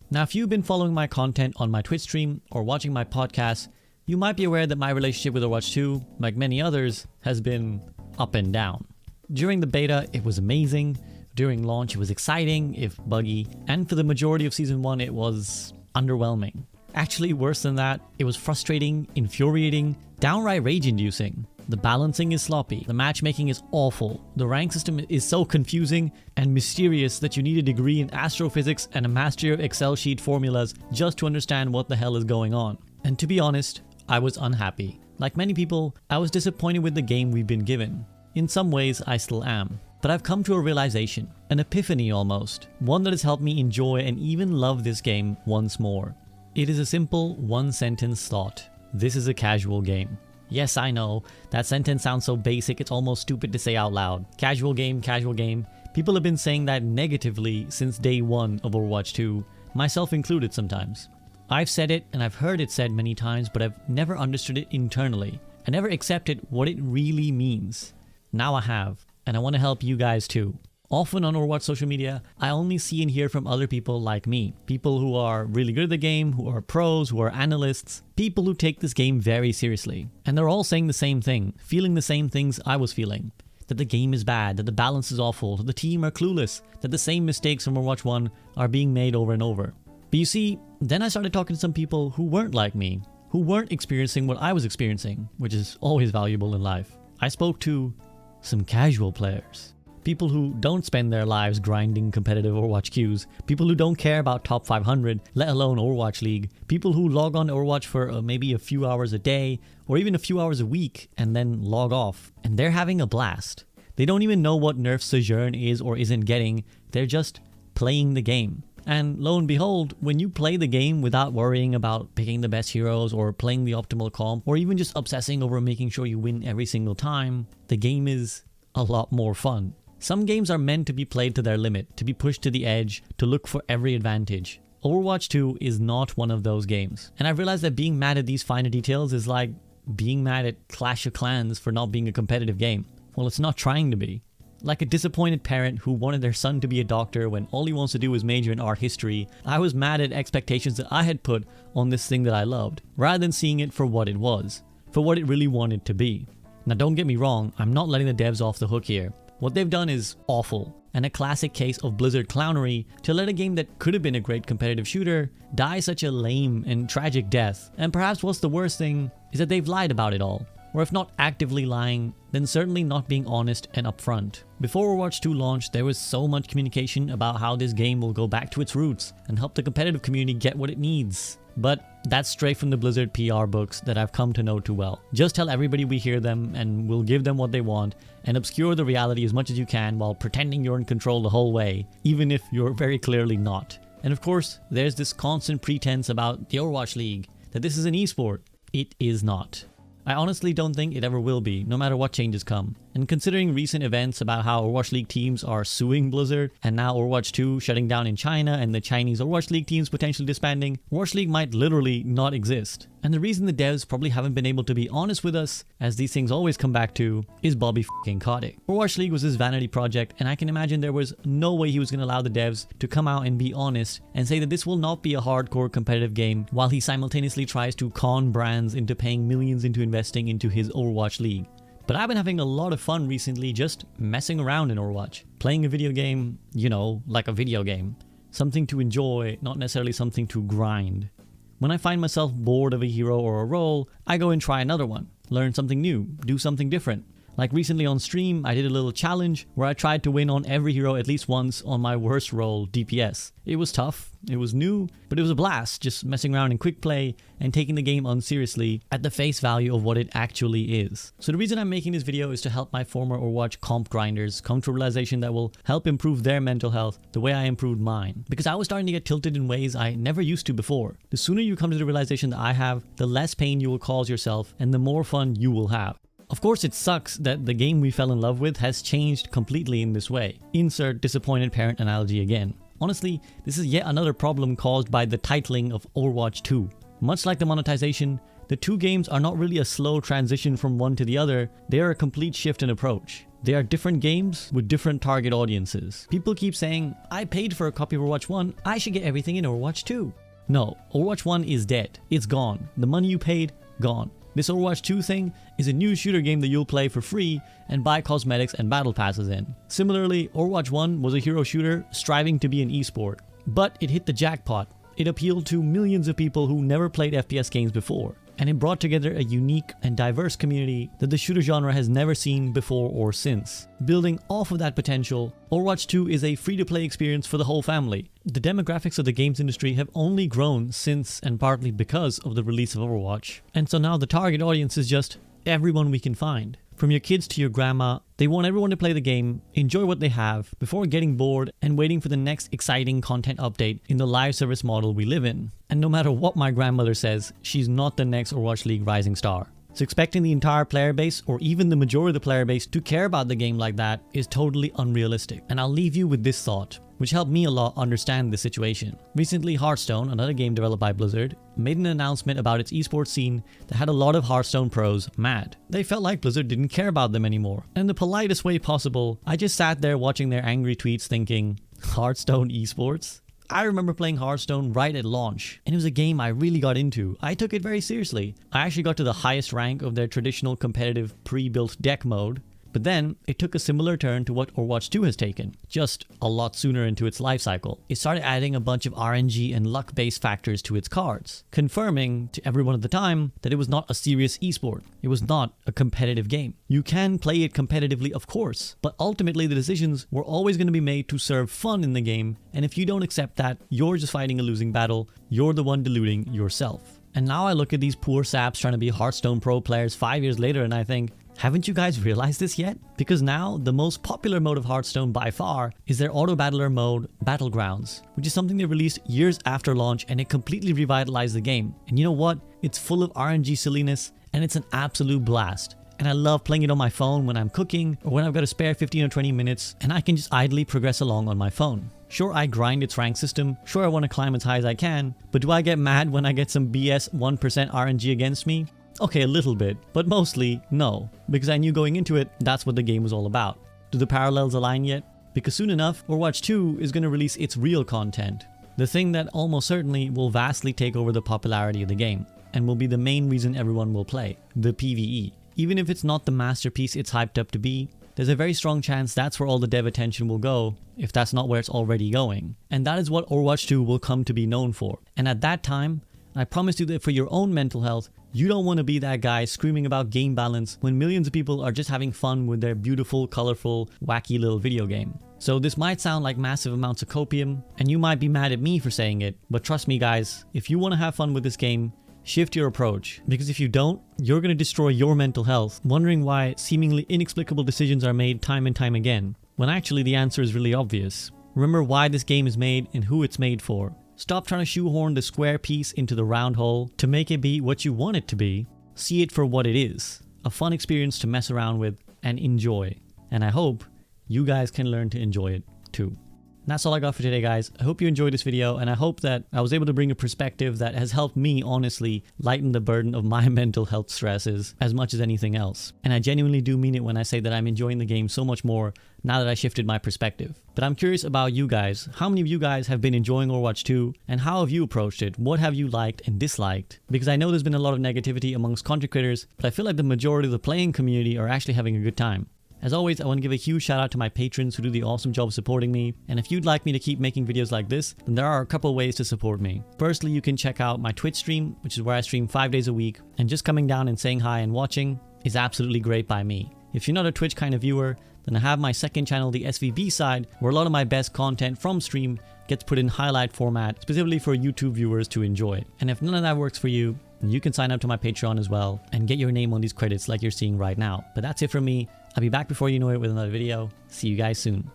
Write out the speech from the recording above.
Now, if you've been following my content on my Twitch stream or watching my podcast, you might be aware that my relationship with Overwatch 2, like many others, has been up and down. During the beta, it was amazing. During launch, it was exciting, if buggy. And for the majority of Season 1, it was underwhelming. Actually, worse than that, it was frustrating, infuriating, downright rage-inducing. The balancing is sloppy, the matchmaking is awful, the rank system is so confusing and mysterious that you need a degree in astrophysics and a mastery of Excel sheet formulas just to understand what the hell is going on. And to be honest, I was unhappy. Like many people, I was disappointed with the game we've been given. In some ways, I still am. But I've come to a realization, an epiphany almost, one that has helped me enjoy and even love this game once more. It is a simple one-sentence thought. This is a casual game. Yes, I know, that sentence sounds so basic it's almost stupid to say out loud. Casual game, casual game. People have been saying that negatively since day one of Overwatch 2, myself included sometimes. I've said it and I've heard it said many times, but I've never understood it internally. I never accepted what it really means. Now I have, and I want to help you guys too. Often on Overwatch social media, I only see and hear from other people like me. People who are really good at the game, who are pros, who are analysts. People who take this game very seriously. And they're all saying the same thing, feeling the same things I was feeling. That the game is bad, that the balance is awful, that the team are clueless, that the same mistakes from Overwatch 1 are being made over and over. But you see, then I started talking to some people who weren't like me, who weren't experiencing what I was experiencing, which is always valuable in life. I spoke to some casual players. People who don't spend their lives grinding competitive Overwatch queues. People who don't care about top 500, let alone Overwatch League. People who log on to Overwatch for maybe a few hours a day, or even a few hours a week, and then log off. And they're having a blast. They don't even know what nerf Sojourn is or isn't getting. They're just playing the game. And lo and behold, when you play the game without worrying about picking the best heroes or playing the optimal comp, or even just obsessing over making sure you win every single time, the game is a lot more fun. Some games are meant to be played to their limit, to be pushed to the edge, to look for every advantage. Overwatch 2 is not one of those games. And I've realized that being mad at these finer details is like being mad at Clash of Clans for not being a competitive game. Well, it's not trying to be. Like a disappointed parent who wanted their son to be a doctor when all he wants to do is major in art history, I was mad at expectations that I had put on this thing that I loved, rather than seeing it for what it was, for what it really wanted to be. Now don't get me wrong, I'm not letting the devs off the hook here. What they've done is awful, and a classic case of Blizzard clownery to let a game that could have been a great competitive shooter die such a lame and tragic death. And perhaps what's the worst thing is that they've lied about it all. Or if not actively lying, then certainly not being honest and upfront. Before Overwatch 2 launched, there was so much communication about how this game will go back to its roots and help the competitive community get what it needs. But that's straight from the Blizzard PR books that I've come to know too well. Just tell everybody we hear them and we'll give them what they want, and obscure the reality as much as you can while pretending you're in control the whole way, even if you're very clearly not. And of course, there's this constant pretense about the Overwatch League, that this is an esport. It is not. I honestly don't think it ever will be, no matter what changes come. And considering recent events about how Overwatch League teams are suing Blizzard, and now Overwatch 2 shutting down in China and the Chinese Overwatch League teams potentially disbanding, Overwatch League might literally not exist. And the reason the devs probably haven't been able to be honest with us, as these things always come back to, is Bobby f***ing Kotick. Overwatch League was his vanity project, and I can imagine there was no way he was going to allow the devs to come out and be honest and say that this will not be a hardcore competitive game, while he simultaneously tries to con brands into paying millions into investing into his Overwatch League. But I've been having a lot of fun recently just messing around in Overwatch. Playing a video game, you know, like a video game. Something to enjoy, not necessarily something to grind. When I find myself bored of a hero or a role, I go and try another one. Learn something new, do something different. Like recently on stream, I did a little challenge where I tried to win on every hero at least once on my worst role, DPS. It was tough, it was new, but it was a blast just messing around in quick play and taking the game unseriously at the face value of what it actually is. So the reason I'm making this video is to help my former Overwatch comp grinders come to a realization that will help improve their mental health the way I improved mine. Because I was starting to get tilted in ways I never used to before. The sooner you come to the realization that I have, the less pain you will cause yourself and the more fun you will have. Of course, it sucks that the game we fell in love with has changed completely in this way. Insert disappointed parent analogy again. Honestly, this is yet another problem caused by the titling of Overwatch 2. Much like the monetization, The two games are not really a slow transition from one to the other, they are a complete shift in approach. They are different games with different target audiences. People keep saying, I paid for a copy of Overwatch 1, I should get everything in Overwatch 2. No, Overwatch 1 is dead. It's gone. The money you paid, gone. This Overwatch 2 thing is a new shooter game that you'll play for free and buy cosmetics and battle passes in. Similarly, Overwatch 1 was a hero shooter striving to be an esport, but it hit the jackpot. It appealed to millions of people who never played FPS games before, and it brought together a unique and diverse community that the shooter genre has never seen before or since. Building off of that potential, Overwatch 2 is a free-to-play experience for the whole family. The demographics of the games industry have only grown since and partly because of the release of Overwatch, and so now the target audience is just everyone we can find. From your kids to your grandma, they want everyone to play the game, enjoy what they have, before getting bored and waiting for the next exciting content update in the live service model we live in. And no matter what my grandmother says, she's not the next Overwatch League rising star. So expecting the entire player base, or even the majority of the player base, to care about the game like that is totally unrealistic. And I'll leave you with this thought, which helped me a lot understand the situation. Recently, Hearthstone, another game developed by Blizzard, made an announcement about its esports scene that had a lot of Hearthstone pros mad. They felt like Blizzard didn't care about them anymore. And in the politest way possible, I just sat there watching their angry tweets thinking, Hearthstone esports? I remember playing Hearthstone right at launch, and it was a game I really got into. I took it very seriously. I actually got to the highest rank of their traditional competitive pre-built deck mode, but then it took a similar turn to what Overwatch 2 has taken, just a lot sooner into its life cycle. It started adding a bunch of RNG and luck-based factors to its cards, confirming to everyone at the time that it was not a serious esport. It was not a competitive game. You can play it competitively, of course, but ultimately the decisions were always going to be made to serve fun in the game, and if you don't accept that, you're just fighting a losing battle, you're the one deluding yourself. And now I look at these poor saps trying to be Hearthstone pro players 5 years later and I think, haven't you guys realized this yet? Because now, the most popular mode of Hearthstone by far is their auto-battler mode, Battlegrounds, which is something they released years after launch and it completely revitalized the game. And you know what? It's full of RNG silliness and it's an absolute blast. And I love playing it on my phone when I'm cooking or when I've got a spare 15 or 20 minutes and I can just idly progress along on my phone. Sure, I grind its rank system, sure I want to climb as high as I can, but do I get mad when I get some BS 1% RNG against me? Okay, a little bit, but mostly no, because I knew going into it, that's what the game was all about. Do the parallels align yet? Because soon enough, Overwatch 2 is going to release its real content. The thing that almost certainly will vastly take over the popularity of the game, and will be the main reason everyone will play, the PvE. Even if it's not the masterpiece it's hyped up to be, there's a very strong chance that's where all the dev attention will go, if that's not where it's already going. And that is what Overwatch 2 will come to be known for. And at that time, I promise you that for your own mental health, you don't want to be that guy screaming about game balance when millions of people are just having fun with their beautiful, colorful, wacky little video game. So this might sound like massive amounts of copium, and you might be mad at me for saying it, but trust me guys, if you want to have fun with this game, shift your approach. Because if you don't, you're going to destroy your mental health, wondering why seemingly inexplicable decisions are made time and time again, when actually the answer is really obvious. Remember why this game is made and who it's made for. Stop trying to shoehorn the square piece into the round hole to make it be what you want it to be. See it for what it is. A fun experience to mess around with and enjoy. And I hope you guys can learn to enjoy it too. And that's all I got for today, guys. I hope you enjoyed this video, and I hope that I was able to bring a perspective that has helped me honestly lighten the burden of my mental health stresses as much as anything else. And I genuinely do mean it when I say that I'm enjoying the game so much more now that I shifted my perspective. But I'm curious about you guys. How many of you guys have been enjoying Overwatch 2, and how have you approached it? What have you liked and disliked? Because I know there's been a lot of negativity amongst content creators, but I feel like the majority of the playing community are actually having a good time. As always, I want to give a huge shout out to my patrons who do the awesome job supporting me. And if you'd like me to keep making videos like this, then there are a couple ways to support me. Firstly, you can check out my Twitch stream, which is where I stream 5 days a week. And just coming down and saying hi and watching is absolutely great by me. If you're not a Twitch kind of viewer, then I have my second channel, the SVB side, where a lot of my best content from stream gets put in highlight format, specifically for YouTube viewers to enjoy. And if none of that works for you, then you can sign up to my Patreon as well and get your name on these credits like you're seeing right now. But that's it from me. I'll be back before you know it with another video. See you guys soon.